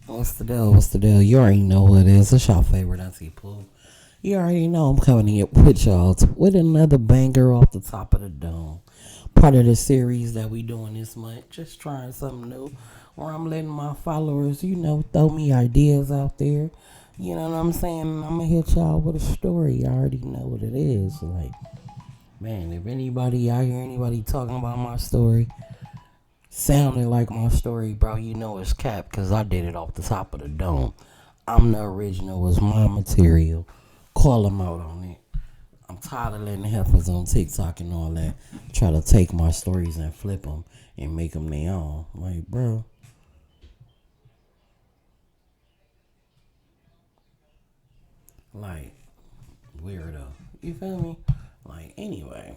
What's the deal? What's the deal? You already know what it is. It's your favorite Auntie Pooh. You already know I'm coming here with y'all with another banger off the top of the dome. Part of the series that we doing this month. Just trying something new. Where I'm letting my followers, throw me ideas out there. You know what I'm saying? I'm gonna hit y'all with a story. You already know what it is. Like, man, if anybody out here, anybody talking about my story, sounding like my story, bro, you know it's cap because I did it off the top of the dome. I'm the original. It's my material. Call them out on it. I'm tired of letting the heifers on TikTok and all that try to take my stories and flip them and make them their own. Like, bro, like, weirdo. You feel me? Like, anyway,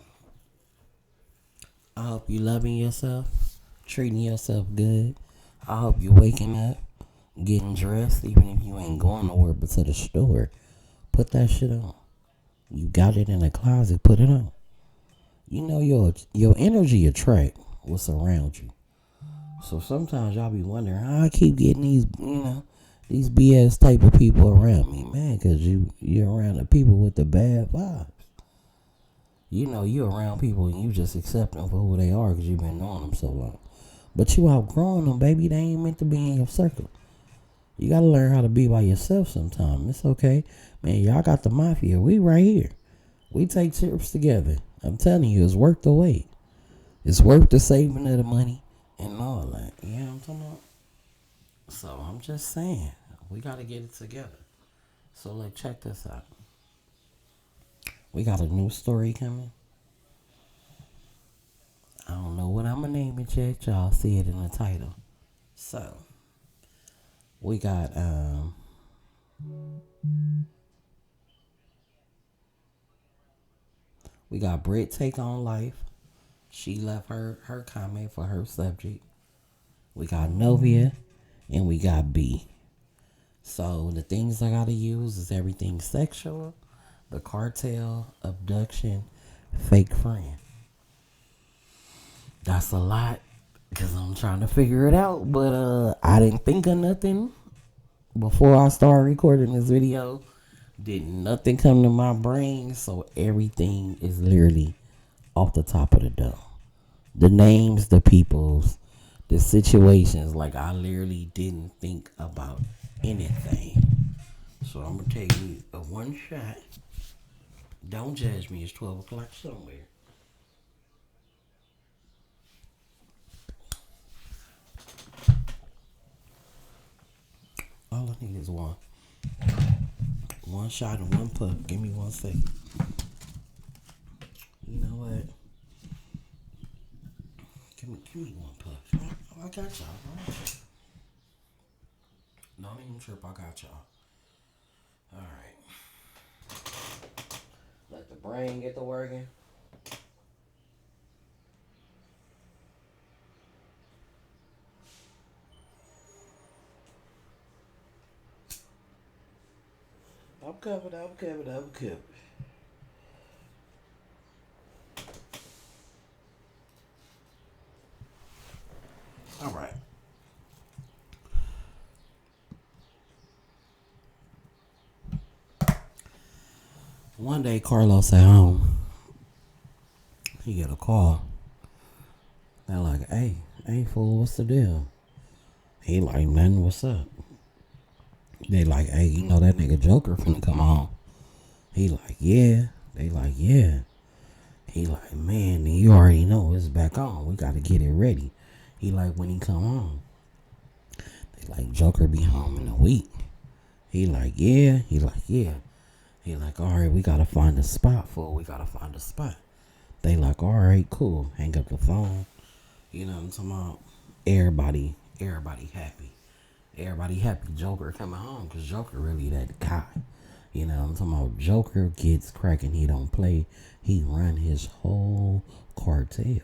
I hope you loving yourself, treating yourself good. I hope you waking up, getting dressed, even if you ain't going nowhere but to the store. Put that shit on. You got it in the closet, put it on. You know your energy attract what's around you. So sometimes y'all be wondering how I keep getting these BS type of people around me, man, because you're around the people with the bad vibes. You're around people and you just accept them for who they are because you've been knowing them so long. But you outgrowing them, baby. They ain't meant to be in your circle. You gotta learn how to be by yourself sometime. It's okay. Man, y'all got the mafia. We right here. We take trips together. I'm telling you, it's worth the wait. It's worth the saving of the money and all that. You know what I'm talking about? So I'm just saying, we gotta get it together. So like, check this out. We got a new story coming. I don't know what I'm gonna name it yet. Y'all see it in the title. So we got Britt take on life. She left her comment for her subject. We got Novia and we got B. So the things I gotta use is everything sexual, the cartel, abduction, fake friend. That's a lot because I'm trying to figure it out. But I didn't think of nothing before I started recording this video. Did nothing come to my brain, so everything is literally off the top of the dome. The names, the peoples, the situations. Like, I literally didn't think about anything. So I'm gonna take me a one shot. Don't judge me. It's 12 o'clock somewhere. All I need is one. One shot and one puff. Give me 1 second. You know what? Give me one puff. Oh, I got y'all. Right? Don't even trip. I got y'all. All right. Let the brain get to working. I'm covered. All right. One day, Carlos at home. He get a call. They're like, hey, fool, what's the deal? He like, nothing, what's up? They like, hey, you know that nigga Joker finna come on. He like, yeah. They like, yeah. He like, man, you already know it's back on. We gotta get it ready. He like, when he come home. They like, Joker be home in a week. He like, yeah. He like, yeah. He like, all right, we gotta find a spot for it. We gotta find a spot. They like, all right, cool. Hang up the phone. You know what I'm talking about? Everybody happy. Everybody happy Joker coming home because Joker really that guy. You know what I'm talking about? Joker gets cracking. He don't play. He run his whole cartel.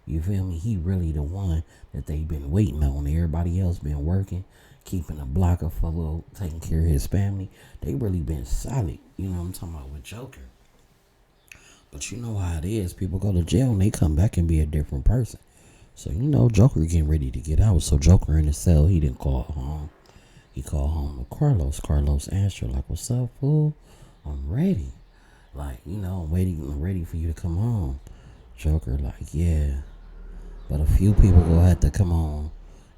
You feel me? He really the one that they been waiting on. Everybody else been working, keeping a block afloat, taking care of his family. They really been solid. You know what I'm talking about with Joker. But you know how it is. People go to jail and they come back and be a different person. So, Joker getting ready to get out. So Joker in the cell, he didn't call home. He called home to Carlos. Carlos answered like, "What's up, fool? I'm ready. Like, I'm waiting. I'm ready for you to come home." Joker like, "Yeah, but a few people gonna have to come on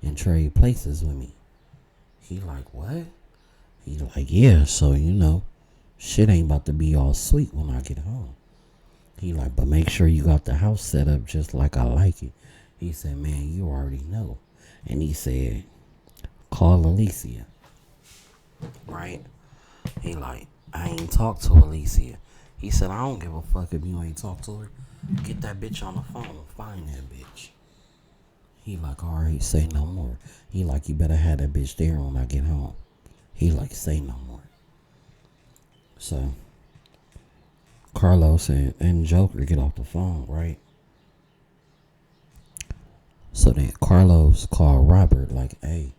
and trade places with me." He like, "What?" He like, "Yeah, so shit ain't about to be all sweet when I get home." He like, "But make sure you got the house set up just like I like it." He said, "Man, you already know." And he said, "Call Alicia." Right? He like, "I ain't talked to Alicia." He said, "I don't give a fuck if you ain't talked to her. Get that bitch on the phone. Find that bitch." He like, "Alright, say no more." He like, "You better have that bitch there when I get home." He like, "Say no more." So Carlos and Joker get off the phone, right? So then Carlos called Robert like, "Hey,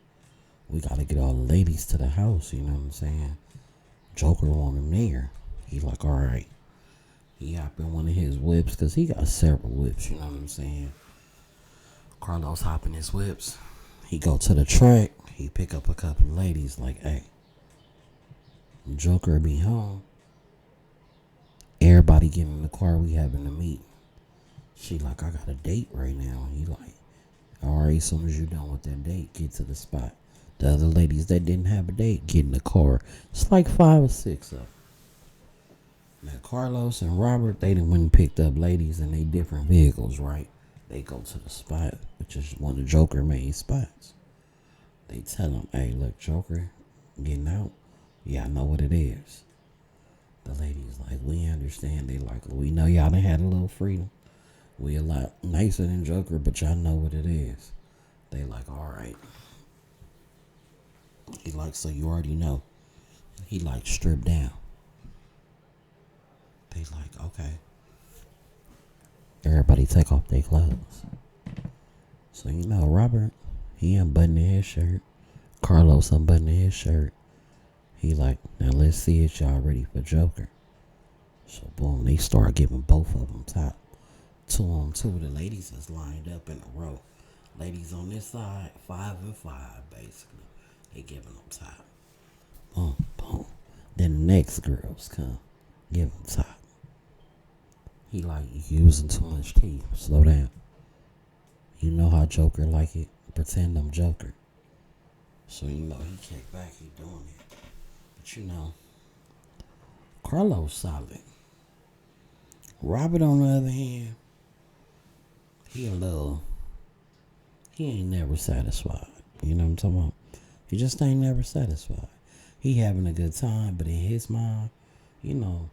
we gotta get all the ladies to the house," you know what I'm saying? Joker want him there. He like, "Alright." He hop in one of his whips, because he got several whips, you know what I'm saying? Carlos hop in his whips. He go to the track. He pick up a couple of ladies like, "Hey, Joker be home. Everybody get in the car. We having a meet." She like, "I got a date right now." He like, "Alright, as soon as you done with that date, get to the spot." The other ladies that didn't have a date get in the car. It's like 5 or 6 of them. Now Carlos and Robert, they done went and picked up ladies in they different vehicles, right? They go to the spot, which is one of Joker main spots. They tell him, "Hey, look, Joker getting out. Yeah, I know what it is." The ladies like, "We understand." They like, "We know y'all done had a little freedom. We a lot nicer than Joker, but y'all know what it is." They like, "Alright." He like, "So you already know." He like, "Strip down." They like, "Okay." Everybody take off their clothes. So Robert, he unbuttoning his shirt. Carlos unbuttoning his shirt. He like, "Now let's see if y'all ready for Joker." So boom, they start giving both of them top. Two on two. The ladies is lined up in a row. Ladies on this side, 5 and 5 basically. They giving them top. Boom, boom. Then the next girls come, give them top. He like, "You using too much teeth. Slow down." You know how Joker like it. Pretend I'm Joker. So he kick back, he doing it. But Carlos solid. Robert on the other hand, he a little, he ain't never satisfied. You know what I'm talking about? He just ain't never satisfied. He having a good time, but in his mind, you know,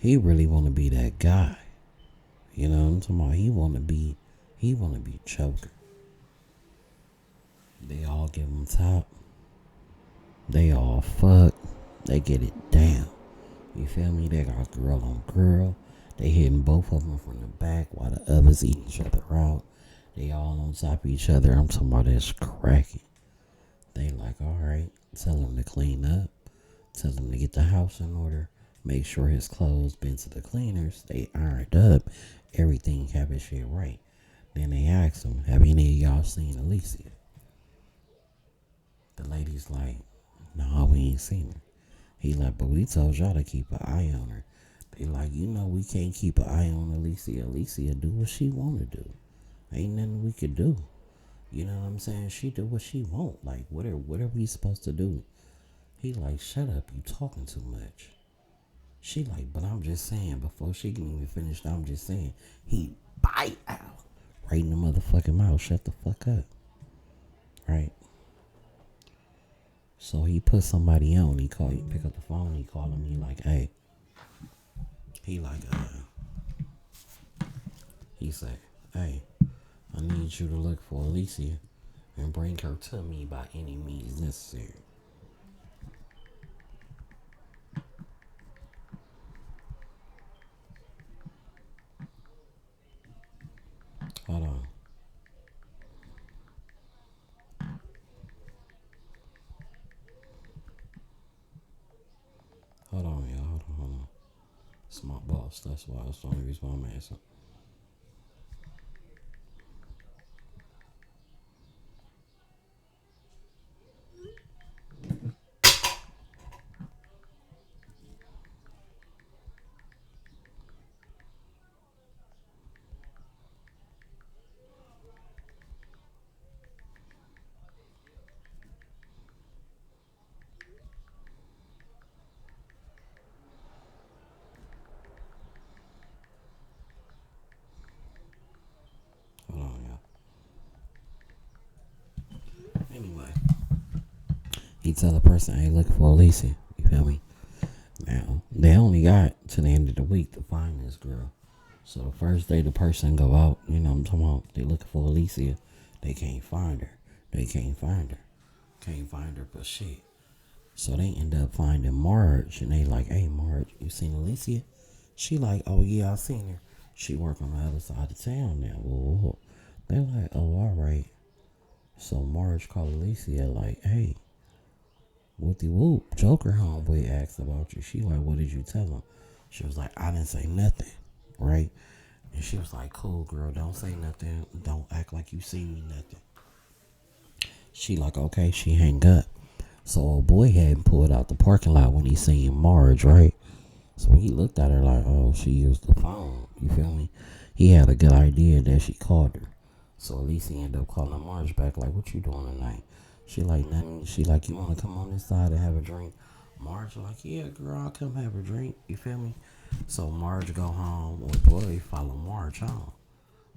he really want to be that guy. You know what I'm talking about? He want to be Joker. They all give him top. They all fuck. They get it down. You feel me? They got girl on girl. They hitting both of them from the back while the others eating each other out. They all on top of each other. I'm talking about this cracking. They like, "Alright." Tell him to clean up. Tell him to get the house in order. Make sure his clothes been to the cleaners. They ironed up. Everything have his shit right. Then they ask him, "Have any of y'all seen Alicia?" The lady's like, "No, we ain't seen her." He like, "But we told y'all to keep an eye on her." They like, "We can't keep an eye on Alicia. Alicia do what she want to do. Ain't nothing we could do." You know what I'm saying? She do what she want. Like, what are we supposed to do? He like, "Shut up, you talking too much." She like, "But I'm just saying." Before she can even finish, "I'm just saying." He bite out right in the motherfucking mouth. "Shut the fuck up." Right? So he put somebody on. He pick up the phone. He call him. He like, "Hey." He like, he say, "Hey, I need you to look for Alicia and bring her to me by any means necessary." Hold on. Hold on, y'all. Hold on. It's my boss. That's why. That's the only reason why I'm asking. He tell the person, hey, looking for Alicia. You feel me? Now, they only got to the end of the week to find this girl. So the first day the person go out, you know what I'm talking about, they looking for Alicia. They can't find her. They can't find her. Can't find her for shit. So they end up finding Marge, and they like, hey, Marge, you seen Alicia? She like, oh yeah, I seen her. She work on the other side of town now. Whoa, whoa. They're like, oh, all right. So Marge called Alicia like, hey, whoopty whoop. Joker homeboy asked about you. She like, what did you tell him? She was like, I didn't say nothing, right? And she was like, cool, girl, don't say nothing. Don't act like you see me nothing. She like, okay, she hang up. So old boy hadn't pulled out the parking lot when he seen Marge, right? So he looked at her like, oh, she used the phone. You feel me? He had a good idea that she called her. So at least he ended up calling Marge back like, what you doing tonight? She like, nothing. She like, you want to come on this side and have a drink? Marge like, yeah, girl, I'll come have a drink. You feel me? So Marge go home. Old boy follow Marge home.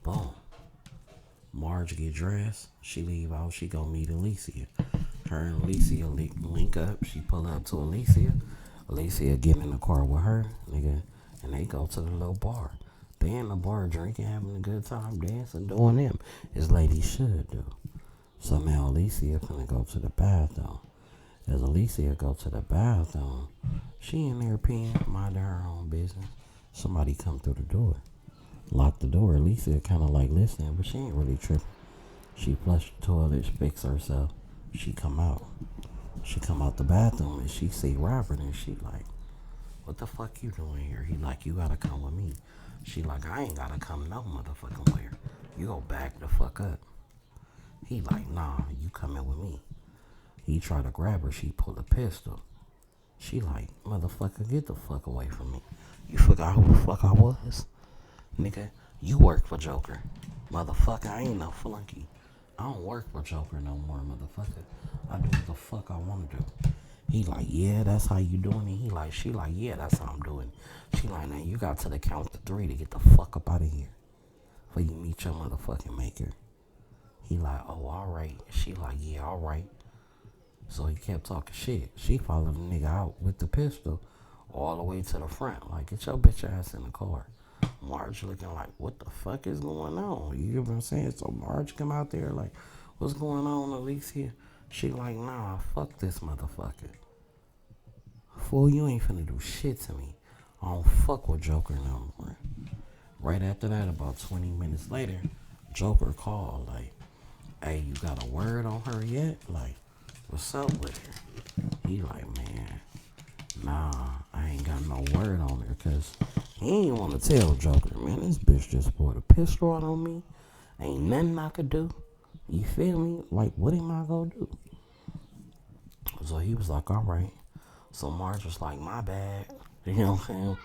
Boom. Marge get dressed. She leave out. She go meet Alicia. Her and Alicia link up. She pull up to Alicia. Alicia get in the car with her, nigga, and they go to the little bar. They in the bar drinking, having a good time, dancing, doing them as ladies should do. So now Alicia finna go to the bathroom. As Alicia go to the bathroom, she in there peeing, minding her own business. Somebody come through the door. Lock the door. Alicia kind of like listening, but she ain't really tripping. She flushed the toilet, fix herself. She come out. She come out the bathroom and she see Robert and she like, what the fuck you doing here? He like, you gotta come with me. She like, I ain't gotta come no motherfucking where. You go back the fuck up. He like, nah, you coming with me. He try to grab her. She pulled a pistol. She like, motherfucker, get the fuck away from me. You forgot who the fuck I was? Nigga, you work for Joker. Motherfucker, I ain't no flunky. I don't work for Joker no more, motherfucker. I do what the fuck I want to do. He like, yeah, that's how you doing it. He like, she like, yeah, that's how I'm doing it. She like, now you got to the count to 3 to get the fuck up out of here. Before you meet your motherfucking maker. He like, oh, all right. She like, yeah, all right. So he kept talking shit. She followed the nigga out with the pistol all the way to the front. Like, get your bitch ass in the car. Marge looking like, what the fuck is going on? You get what I'm saying? So Marge come out there like, what's going on, Alicia? She like, nah, fuck this motherfucker. Fool, you ain't finna do shit to me. I don't fuck with Joker no more. Right after that, about 20 minutes later, Joker called like, hey, you got a word on her yet? Like, what's up with her? He like, man, nah, I ain't got no word on her because he ain't want to tell Joker, man, this bitch just pulled a pistol out on me. Ain't nothing I could do. You feel me? Like, what am I gonna do? So he was like, all right. So Marge was like, my bad. You know what I'm saying?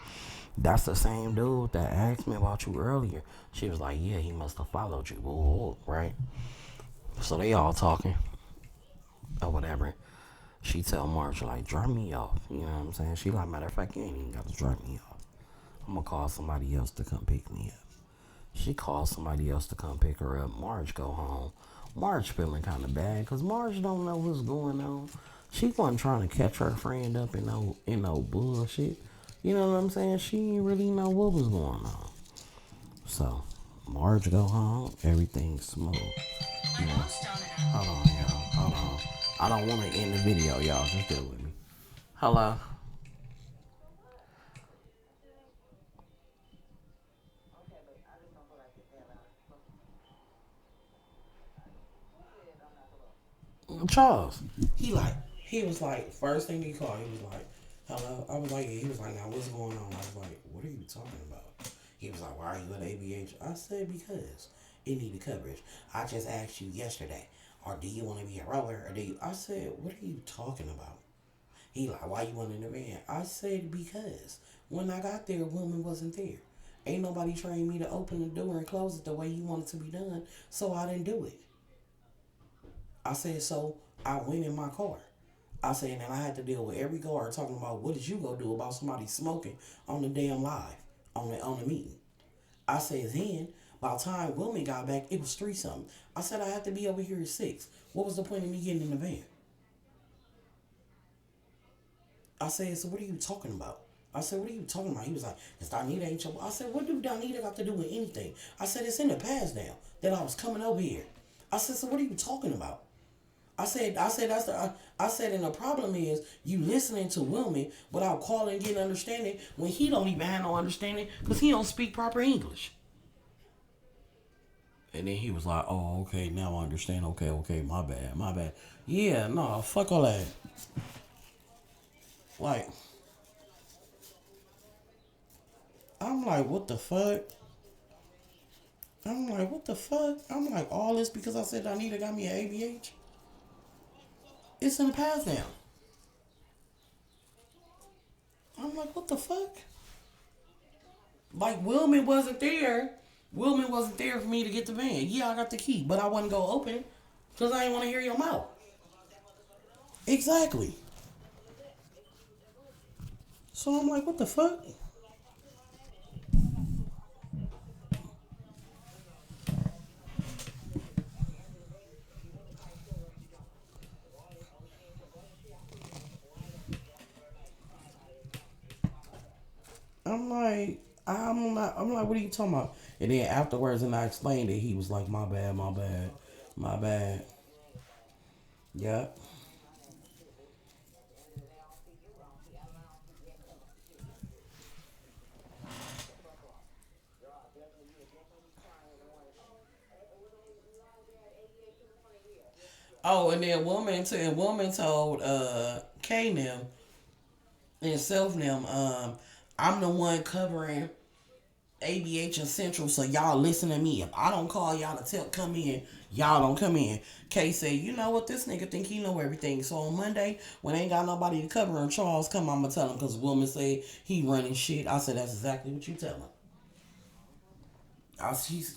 That's the same dude that asked me about you earlier. She was like, yeah, he must have followed you. Whoa, right? So they all talking or whatever. She tell Marge, like, drop me off. You know what I'm saying? She like, matter of fact, you ain't even got to drop me off. I'm going to call somebody else to come pick me up. She calls somebody else to come pick her up. Marge go home. Marge feeling kind of bad because Marge don't know what's going on. She wasn't trying to catch her friend up in no bullshit. You know what I'm saying? She didn't really know what was going on. So Marge go home. Everything's smooth. You know, hold on, y'all. Hold on. I don't want to end the video, y'all. Just deal with me. Hello. Charles. He was like, first thing he called, he was like, hello. I was like, yeah. He was like, now what's going on? I was like, what are you talking about? He was like, why are you at ABH? I said, because it needed coverage. I just asked you yesterday, or do you want to be a roller, or do you? I said, what are you talking about? He like, why you want in the van? I said, because when I got there, woman wasn't there. Ain't nobody trained me to open the door and close it the way you want it to be done, so I didn't do it. I said, so I went in my car. I said, and I had to deal with every guard talking about what did you go do about somebody smoking on the damn live, on the meeting. I said, then, by the time Wilmy got back, it was 3 something. I said, I had to be over here at 6. What was the point of me getting in the van? I said, so what are you talking about? I said, what are you talking about? He was like, is Donita ain't your... I said, what do Donita got to do with anything? I said, it's in the past now that I was coming over here. I said, so what are you talking about? I said, and the problem is you listening to Wilman without calling and getting understanding when he don't even have no understanding because he don't speak proper English. And then he was like, oh, okay, now I understand. Okay, okay, my bad, my bad. Yeah, no, fuck all that. Like, I'm like, what the fuck? I'm like, what the fuck? I'm like, all this because I said Donita got me an ABH? It's in the past now. I'm like, what the fuck? Like, Wilman wasn't there. Wilman wasn't there for me to get the van. Yeah, I got the key, but I wouldn't go open it because I didn't want to hear your mouth. Exactly. So I'm like, what the fuck? I'm like, what are you talking about? And then afterwards, and I explained it, he was like, my bad, my bad, my bad. Yep. Oh, and then woman told K them and self them, I'm the one covering ABH and Central, so y'all listen to me. If I don't call y'all to tell come in, y'all don't come in. Kay said, you know what, this nigga think he know everything. So on Monday, when ain't got nobody to cover and Charles come, I'ma tell him because woman said he running shit. I said that's exactly what you tell him.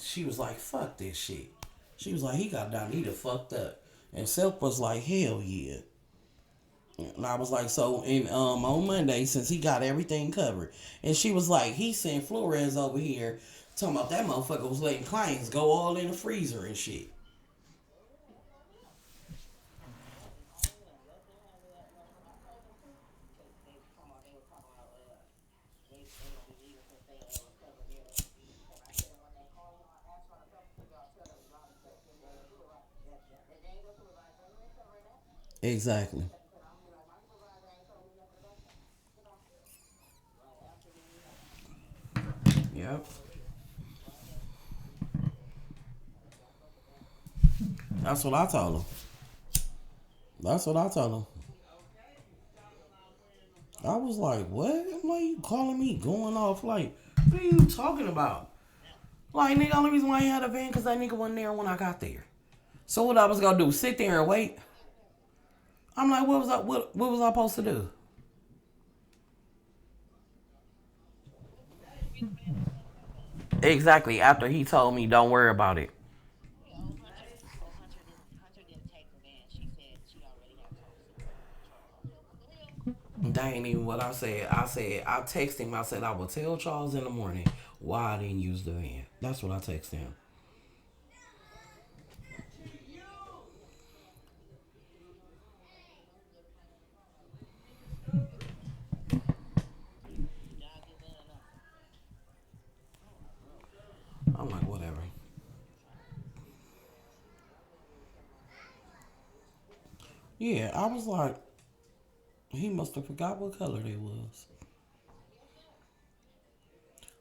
She was like, fuck this shit. She was like, he got Donita fucked up. And Self was like, hell yeah. And I was like, so in on Monday, since he got everything covered, and she was like, he sent Flores over here talking about that motherfucker was letting clients go all in the freezer and shit. Exactly. Yep. That's what I told him. That's what I told him. I was like, what? I'm like, you calling me going off? Like, what are you talking about? Like, nigga, only reason why he had a van because that nigga wasn't there when I got there. So what I was gonna do? Sit there and wait? I'm like, what was I supposed to do? Exactly. After he told me, don't worry about it. That ain't even what I said. I texted him. I said I will tell Charles in the morning why I didn't use the van. That's what I texted him. I'm like, whatever. Yeah, I was like, he must have forgot what color they was.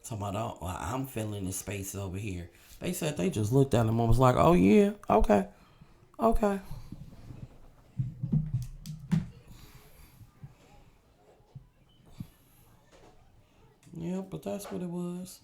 Talking about, oh, well, I'm filling the space over here. They said they just looked at him and was like, oh yeah, okay, okay. Yeah, but that's what it was.